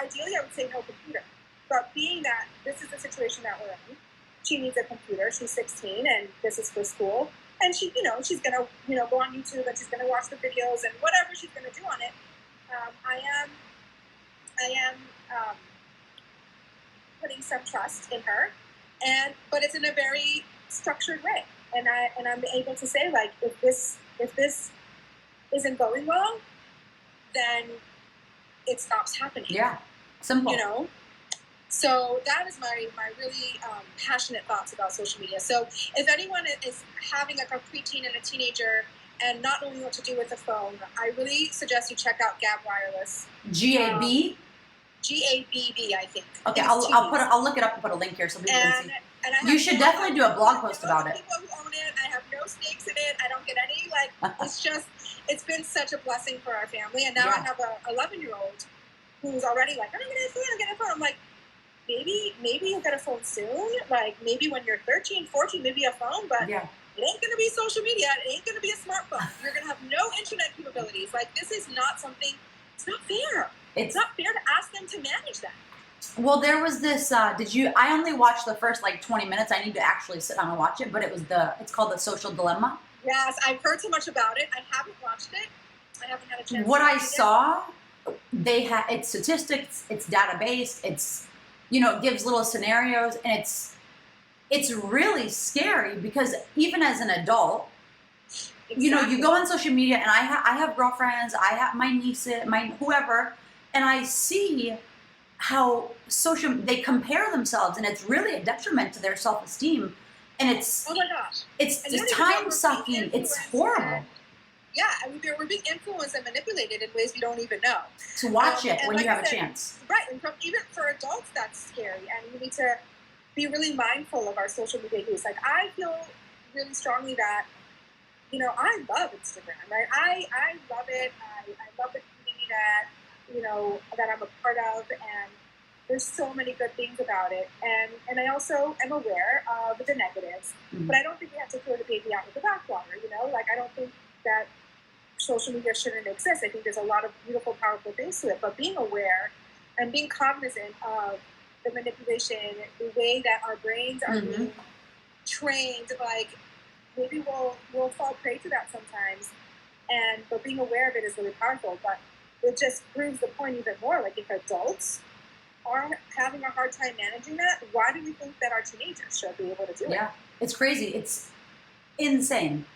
Ideally, I would say no computer. But being that this is the situation that we're in, she needs a computer. She's 16, and this is for school. And she's gonna, go on YouTube and she's gonna watch the videos and whatever she's gonna do on it. I am putting some trust in her, but it's in a very structured way. And I'm able to say if this isn't going well, then it stops happening. Yeah, simple. So that is my really passionate thoughts about social media. So if anyone is having a preteen and a teenager and not knowing what to do with a phone, I really suggest you check out Gab Wireless. GAB? GABB, I think. Okay, I'll look it up and put a link here so people can see. You should definitely do a blog post about it. People who own it, I have no stakes in it. I don't get any it's been such a blessing for our family. And now I have a 11-year-old who's already I'm gonna get a phone. I'm like, maybe you'll get a phone soon. Maybe when you're 13, 14, maybe a phone, but it ain't gonna be social media. It ain't gonna be a smartphone. You're gonna have no internet capabilities. This is not something. It's not fair. It's not fair to ask them to manage that. Well, there was this. I only watched the first 20 minutes. I need to actually sit down and watch it. But it's called The Social Dilemma. Yes, I've heard so much about it. I haven't watched it. I haven't had a chance. What I saw, it's statistics. It's database. It's it gives little scenarios, and it's really scary because even as an adult, you go on social media, and I have girlfriends, I have my nieces, my whoever, and I see how they compare themselves, and it's really a detriment to their self-esteem And it's Oh my gosh. it's And you just don't even know time we're sucking. being It's influenced horrible and- yeah, I mean, we're being influenced and manipulated in ways we don't even know. to watch it And when like you have I a said, chance. Right, and even for adults, that's scary, and we need to be really mindful of our social media use. Like, I feel really strongly that, I love Instagram, right? I love it. I love the community that I'm a part of, and there's so many good things about it. And I also am aware of the negatives, but I don't think we have to throw the baby out with the bathwater, Like, I don't think that social media shouldn't exist. I think there's a lot of beautiful, powerful things to it, but being aware and being cognizant of the manipulation, the way that our brains are being trained, like maybe we'll fall prey to that sometimes, but being aware of it is really powerful. But it just proves the point even more. Like, if adults are having a hard time managing that, why do we think that our teenagers should be able to do it? Yeah, it's crazy. It's insane.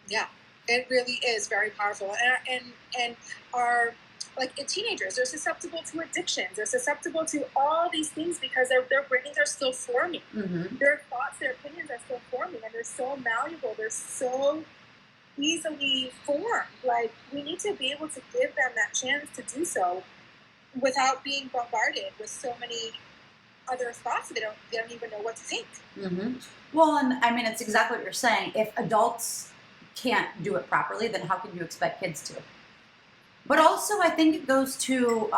Yeah, it really is very powerful. And our teenagers, they're susceptible to addictions. They're susceptible to all these things because their brains are still forming. Their thoughts, their opinions are still forming, and they're so malleable. They're so easily formed. Like, we need to be able to give them that chance to do so without being bombarded with so many other thoughts that they don't even know what to think. Well, and I mean, it's exactly what you're saying. If adults can't do it properly, then how can you expect kids to? But also, I think it goes to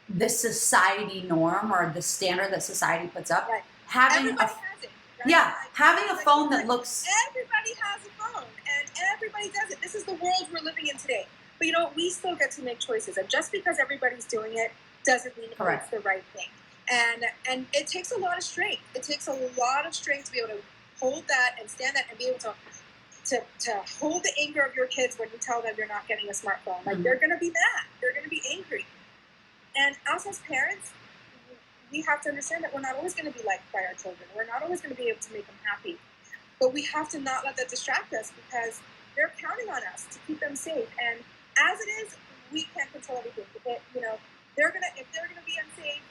the society norm or the standard that society puts up. Right. Having Everybody a has it. Right? yeah, having a phone that looks. Everybody has a phone, and everybody does it. This is the world we're living in today. But we still get to make choices, and just because everybody's doing it doesn't mean it's the right thing. And it takes a lot of strength. It takes a lot of strength to be able to hold that and stand that and be able to hold the anger of your kids when you tell them you're not getting a smartphone. Like, they're going to be mad. They're going to be angry. And us as parents, we have to understand that we're not always going to be liked by our children. We're not always going to be able to make them happy. But we have to not let that distract us, because they're counting on us to keep them safe. And as it is, we can't control everything. If they're gonna be unsafe,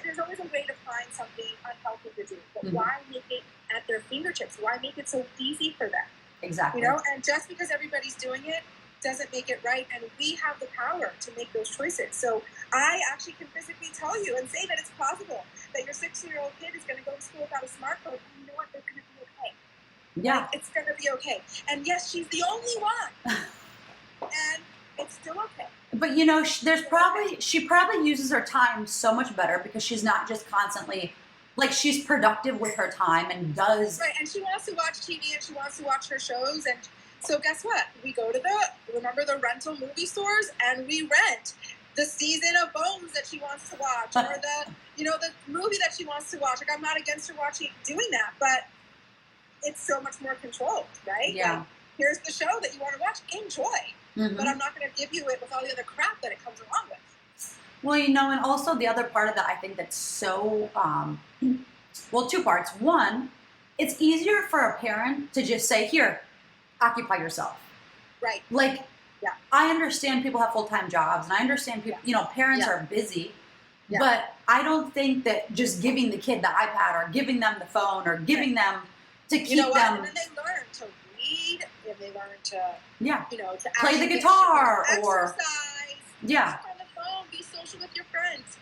there's always a way to find something unhealthy to do. But why make it at their fingertips? Why make it so easy for them? Exactly. And just because everybody's doing it doesn't make it right, and we have the power to make those choices. So I actually can physically tell you and say that it's possible that your 6-year-old kid is going to go to school without a smartphone, and you know what? They're going to be okay. Yeah. Like, it's going to be okay. And yes, she's the only one, and it's still okay. But she probably uses her time so much better because she's not just constantly, like, she's productive with her time and does. Right, and she wants to watch TV and she wants to watch her shows. And so guess what? We go to the rental movie stores, and we rent the season of Bones that she wants to watch, or the movie that she wants to watch. Like, I'm not against her doing that, but it's so much more controlled, right? Yeah. Like, here's the show that you want to watch. Enjoy. But I'm not going to give you it with all the other crap that it comes along with. Well, and also the other part of that, I think that's so, two parts. One, it's easier for a parent to just say, here, occupy yourself. Right. Like, yeah. I understand people have full-time jobs, and I understand people, parents are busy, but I don't think that just giving the kid the iPad or giving them the phone or giving them to keep them. And then they learn to read, and they learn to, to play the guitar or exercise, talk on the phone, be social with your friends,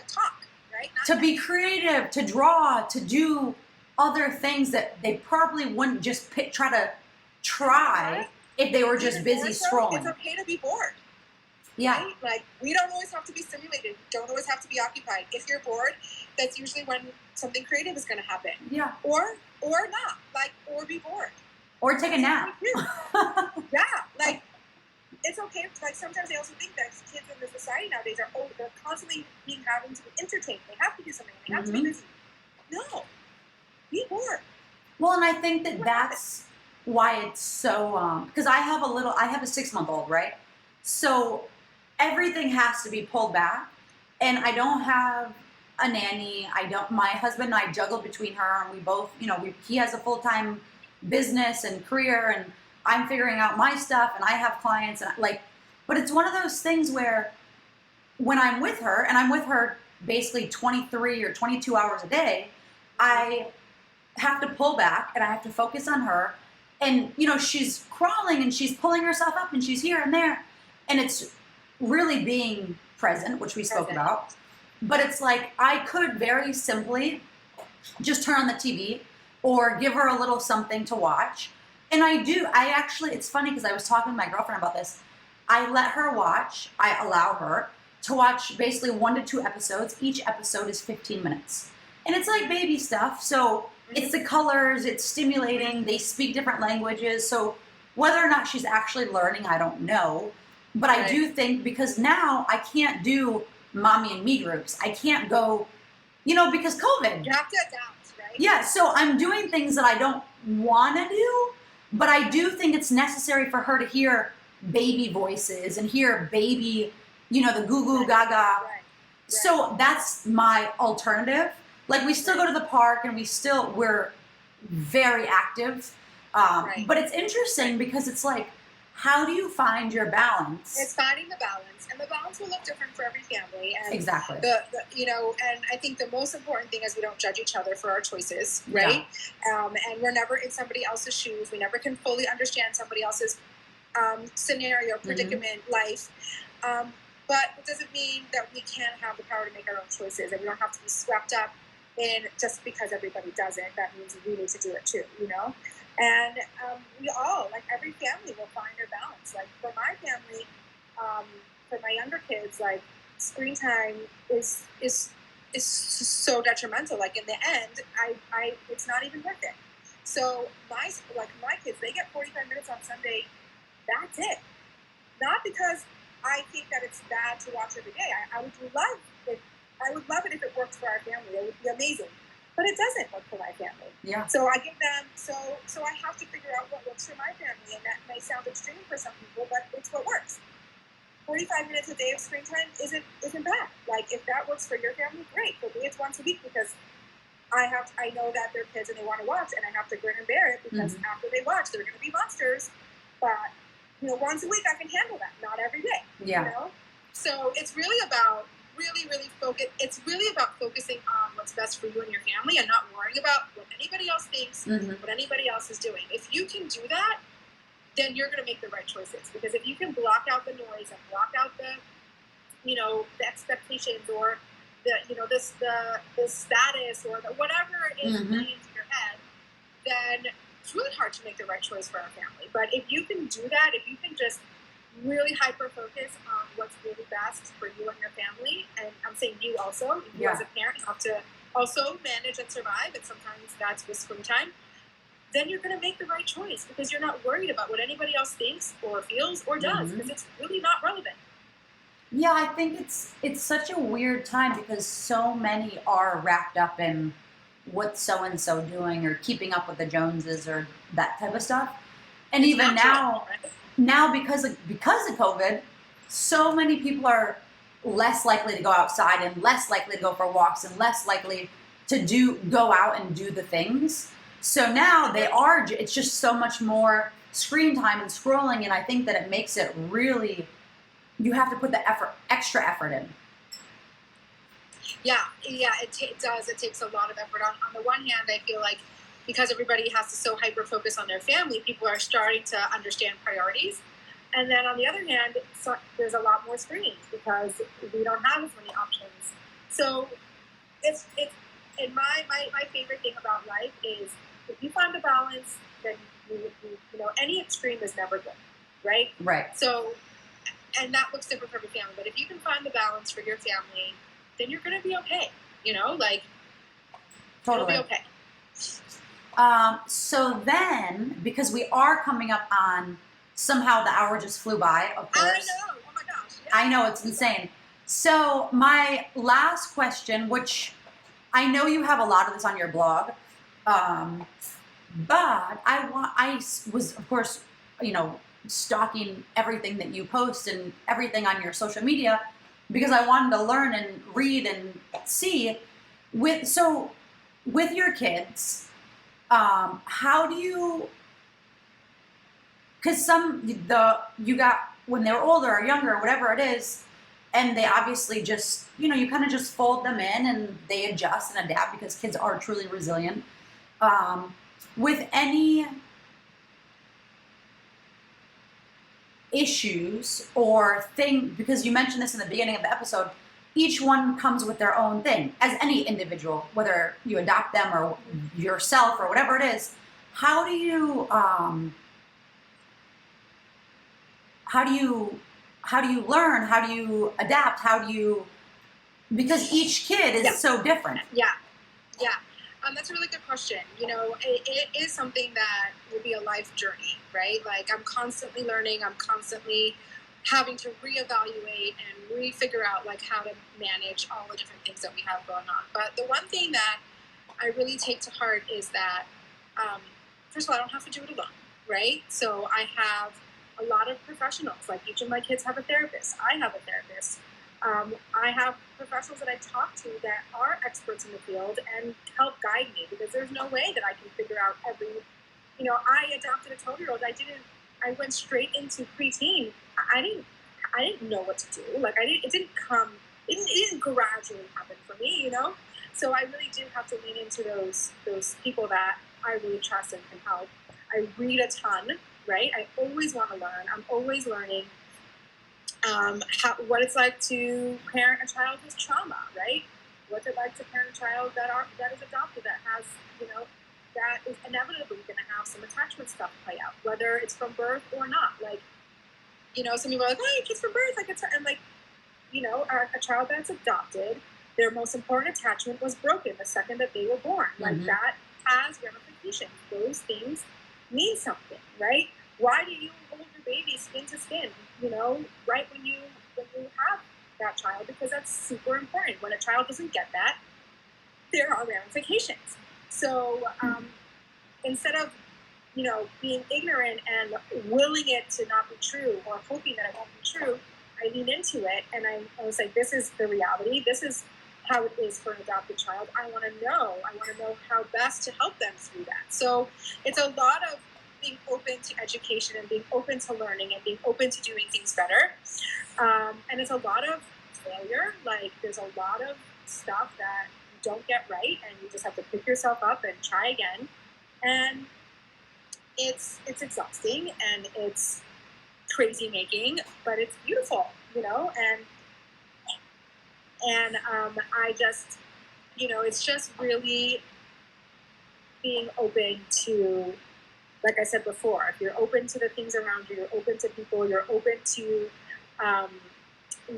talk, right? To be creative, to draw, to do other things that they probably wouldn't just try if they were just busy scrolling. It's okay to be bored. Yeah. Right? Like, we don't always have to be stimulated. We don't always have to be occupied. If you're bored, that's usually when something creative is going to happen. Yeah. Or not. Or be bored. Or take a nap. Yeah. It's okay. Sometimes I also think that kids in the society nowadays they're constantly having to be entertained. They have to do something. They have to be busy. No. Be bored. Well, and I think that's why it's so, because I have a 6-month-old, right? So everything has to be pulled back, and I don't have a nanny. My husband and I juggle between her, and we both, he has a full-time business and career, and I'm figuring out my stuff, and I have clients, and but it's one of those things where when I'm with her, and I'm with her basically 23 or 22 hours a day, I have to pull back and I have to focus on her. And, you know, she's crawling and she's pulling herself up and she's here and there. And it's really being present, which we spoke about. But it's like I could very simply just turn on the TV or give her a little something to watch. And I actually, it's funny because I was talking to my girlfriend about this. I let her watch, I allow her to watch basically 1 to 2 episodes. Each episode is 15 minutes. And it's like baby stuff. So it's the colors, it's stimulating, they speak different languages. So whether or not she's actually learning, I don't know. But I do think because now I can't do mommy and me groups. I can't go, you know, because COVID. You have to adapt, right? Yeah, so I'm doing things that I don't want to do, but I do think it's necessary for her to hear baby voices and hear baby, you know, the goo goo gaga. Right. So that's my alternative. Like we still go to the park and we're very active. But it's interesting because it's like, how do you find your balance? It's finding the balance, and the balance will look different for every family. And exactly. You know, and I think the most important thing is we don't judge each other for our choices, right? Yeah. And we're never in somebody else's shoes. We never can fully understand somebody else's scenario, predicament, life. But it doesn't mean that we can't have the power to make our own choices, and we don't have to be swept up in just because everybody does it. That means we need to do it too, you know? And we all, like every family, will find their balance. Like for my family, for my younger kids, like screen time is so detrimental. Like in the end, I it's not even worth it. So my kids, they get 45 minutes on Sunday. That's it. Not because I think that it's bad to watch every day. I would love it. I would love it if it worked for our family. It would be amazing. But it doesn't work for my family. Yeah. So I give them, so I have to figure out what works for my family, and that may sound extreme for some people, but it's what works. 45 minutes a day of screen time isn't bad. Like if that works for your family, great. For me, it's once a week because I know that they're kids and they want to watch, and I have to grin and bear it because after they watch, they're going to be monsters. But you know, once a week I can handle that. Not every day. Yeah. You know? So it's really about really focus. It's really about focusing on what's best for you and your family, and not worrying about what anybody else thinks, what anybody else is doing. If you can do that, then you're going to make the right choices. Because if you can block out the noise and block out the, you know, the expectations or the, you know, the status or the whatever it is playing into your head, then it's really hard to make the right choice for our family. But if you can do that, if you can just really hyper focus on what's really best for you and your family, and I'm saying you also, you as a parent have to also manage and survive, and sometimes that's with screen time, then you're going to make the right choice because you're not worried about what anybody else thinks or feels or does, because it's really not relevant. Yeah, I think it's such a weird time because so many are wrapped up in what's so-and-so doing or keeping up with the Joneses or that type of stuff. And it's even now because of COVID, so many people are less likely to go outside and less likely to go for walks and less likely to go out and do the things. So now it's just so much more screen time and scrolling, and I think that it makes it really, you have to put the extra effort in. Yeah, it does. It takes a lot of effort. On the one hand, I feel like because everybody has to so hyper-focus on their family, people are starting to understand priorities. And then on the other hand, there's a lot more screens because we don't have as many options. So it's and my favorite thing about life is if you find a balance, then you know, any extreme is never good, right? Right. So, and that looks different for every family, but if you can find the balance for your family, then you're going to be okay, you know, like, totally. It'll be okay. So then, because we are coming up on, somehow the hour just flew by, of course. I know, oh my gosh. Yeah. I know, it's insane. So my last question, which I know you have a lot of this on your blog, but I was, of course, you know, stalking everything that you post and everything on your social media because I wanted to learn and read and see. With your kids, how do you? Because you got when they're older or younger or whatever it is, and they obviously just, you know, you kind of just fold them in and they adjust and adapt because kids are truly resilient. with any issues or thing, because you mentioned this in the beginning of the episode, each one comes with their own thing, as any individual, whether you adopt them or yourself or whatever it is. How do you learn? How do you adapt? Because each kid is so different. Yeah. That's a really good question. It is something that will be a life journey, right? Like, I'm constantly learning. I'm constantly having to reevaluate and re-figure out like how to manage all the different things that we have going on. But the one thing that I really take to heart is that, first of all, I don't have to do it alone, right? So I have a lot of professionals. Like, each of my kids have a therapist. I have a therapist. I have professionals that I talk to that are experts in the field and help guide me, because there's no way that I can figure out every. I adopted a 12-year-old. I went straight into preteen. I didn't know what to do. Like, it didn't gradually happen for me. So I really do have to lean into those people that I really trust and can help. I read a ton, right? I always want to learn. I'm always learning. What it's like to parent a child with trauma, right? What's it like to parent a child that is adopted, that has, that is inevitably going to have some attachment stuff play out, whether it's from birth or not. Like, some people are like, oh, your kid's from birth. Like, I'm like, a child that's adopted, their most important attachment was broken the second that they were born. Mm-hmm. Like, that has ramifications. Those things mean something, right? Why do you hold your baby skin to skin, right when you have that child? Because that's super important. When a child doesn't get that, there are ramifications. So instead of, being ignorant and willing it to not be true or hoping that it won't be true, I lean into it and I was like, this is the reality. This is how it is for an adopted child. I want to know how best to help them through that. So it's a lot of being open to education and being open to learning and being open to doing things better. And it's a lot of failure. Like, there's a lot of stuff that you don't get right, and you just have to pick yourself up and try again. And it's exhausting and it's crazy making, but it's beautiful, and I just, it's just really being open to, like I said before, if you're open to the things around you, you're open to people, you're open to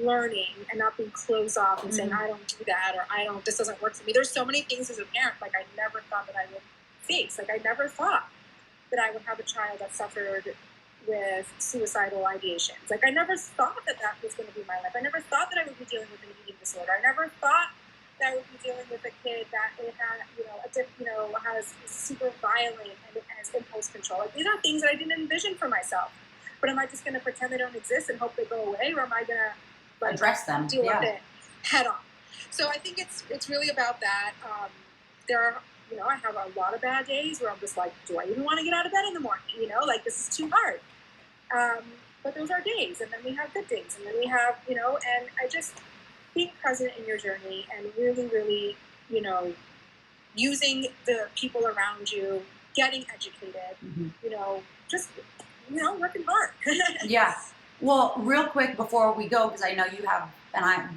learning and not being closed off and saying, I don't do that, or this doesn't work for me. There's so many things as a parent, like, I never thought that I would face. Like, I never thought that I would have a child that suffered with suicidal ideations. Like, I never thought that was going to be my life. I never thought that I would be dealing with an eating disorder. I never thought that I would be dealing with a kid that has super violent and has impulse control. Like, these are things that I didn't envision for myself. But am I just going to pretend they don't exist and hope they go away, or am I going to address them, deal with it head on? So I think it's really about that. There are, I have a lot of bad days where I'm just like, do I even want to get out of bed in the morning? Like, this is too hard. But those are days, and then we have good days, and then we have, and I just being present in your journey and really, really, using the people around you, getting educated, just, working hard. Yeah. Well, real quick before we go, because I know you have, and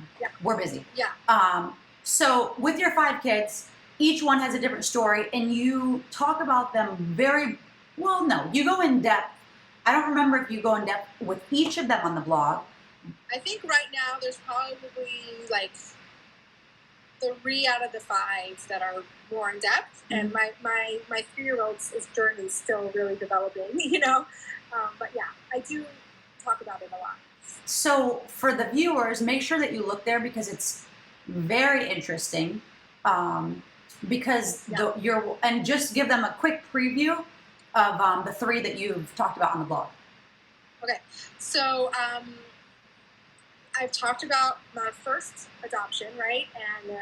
we're busy. Yeah. So with your 5 kids, each one has a different story, and you talk about them you go in depth. I don't remember if you go in depth with each of them on the blog. I think right now there's probably like 3 out of the 5 that are more in depth, and my 3-year-old's journey is still really developing, but yeah, I do talk about it a lot. So for the viewers, make sure that you look there, because it's very interesting. Because and just give them a quick preview of the 3 that you've talked about on the blog. Okay, so I've talked about my first adoption, right? And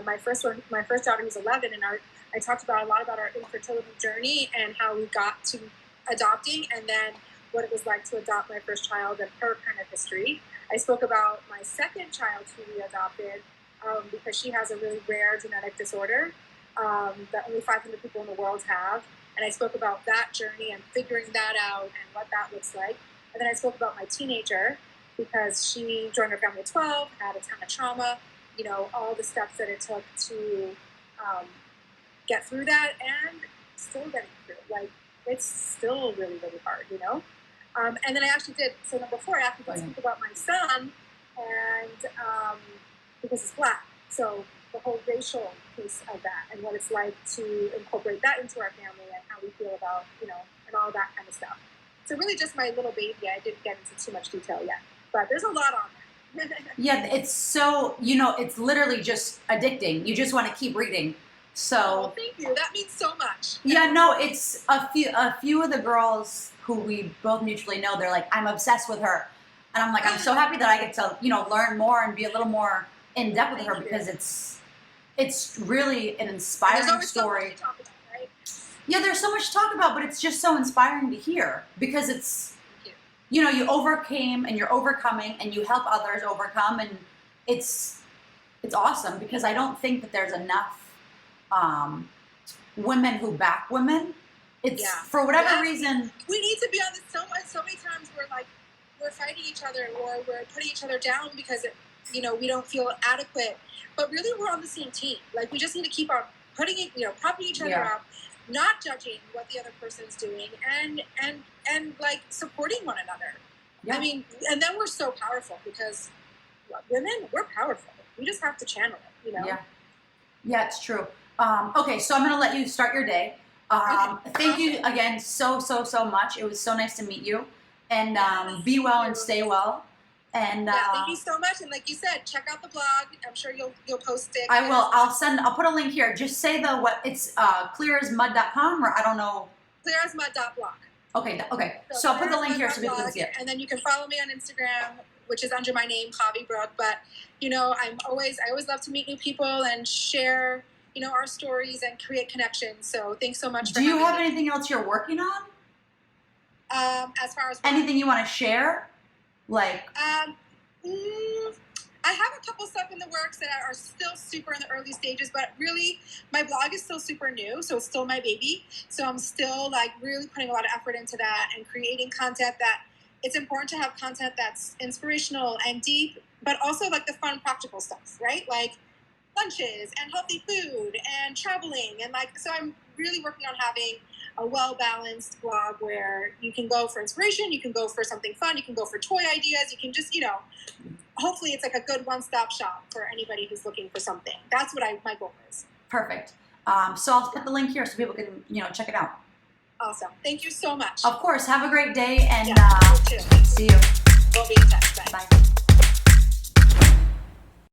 my first daughter who's 11, and I talked a lot about our infertility journey and how we got to adopting, and then what it was like to adopt my first child and her kind of history. I spoke about my second child who we adopted because she has a really rare genetic disorder. that only 500 people in the world have. And I spoke about that journey and figuring that out and what that looks like. And then I spoke about my teenager, because she joined her family at 12, had a ton of trauma, you know, all the steps that it took to get through that, and still getting through. Like, it's still really, really hard, you know? And then I actually did, so number 4, I actually did speak about my son, and because he's Black. So the whole racial piece of that and what it's like to incorporate that into our family and how we feel about, you know, and all that kind of stuff. So really just my little baby. I didn't get into too much detail yet, but there's a lot on there. Yeah, it's so, you know, it's literally just addicting. You just want to keep reading. So oh, thank you. That means so much. Yeah, no, it's a few of the girls who we both mutually know, they're like, I'm obsessed with her. And I'm like, I'm so happy that I get to, you know, learn more and be a little more in depth with her, because it's really an inspiring story. So much to talk about, right? Yeah, there's so much to talk about, but it's just so inspiring to hear, because it's, you know, you overcame and you're overcoming and you help others overcome, and it's awesome, because I don't think that there's enough women who back women. It's for whatever reason. We need to be on this so much. So many times we're fighting each other, or we're putting each other down because you know, we don't feel adequate. But really, we're on the same team. Like, we just need to keep on putting it, you know, propping each other up, not judging what the other person's doing, and like supporting one another. I mean, and then we're so powerful, because women, we're powerful. We just have to channel it, you know. Yeah, it's true. Okay, so I'm gonna let you start your day. Thank you again so much. It was so nice to meet you, and be well and stay well. And thank you so much. And like you said, check out the blog. I'm sure you'll post it. I will. I'll put a link here. Just say it's clearasmud.com, or I don't know. Clearasmud.blog. Okay. So I'll put the link here so people can see it. And then you can follow me on Instagram, which is under my name, Chavie Bruk. But you know, I always love to meet new people and share, you know, our stories and create connections. So thanks so much. Do you have anything else you're working on? As far as anything you want to share? Like, I have a couple stuff in the works that are still super in the early stages, but really my blog is still super new, so it's still my baby. So I'm still like really putting a lot of effort into that and creating content that it's important to have content that's inspirational and deep, but also like the fun, practical stuff, right? Like lunches and healthy food and traveling, and like, so I'm really working on having a well-balanced blog where you can go for inspiration, you can go for something fun, you can go for toy ideas, you can just, you know, hopefully it's like a good one-stop shop for anybody who's looking for something. That's what my goal is. Perfect. So I'll put the link here so people can, you know, check it out. Awesome. Thank you so much. Of course. Have a great day, and you too. see you. We'll be in touch. Bye. Bye.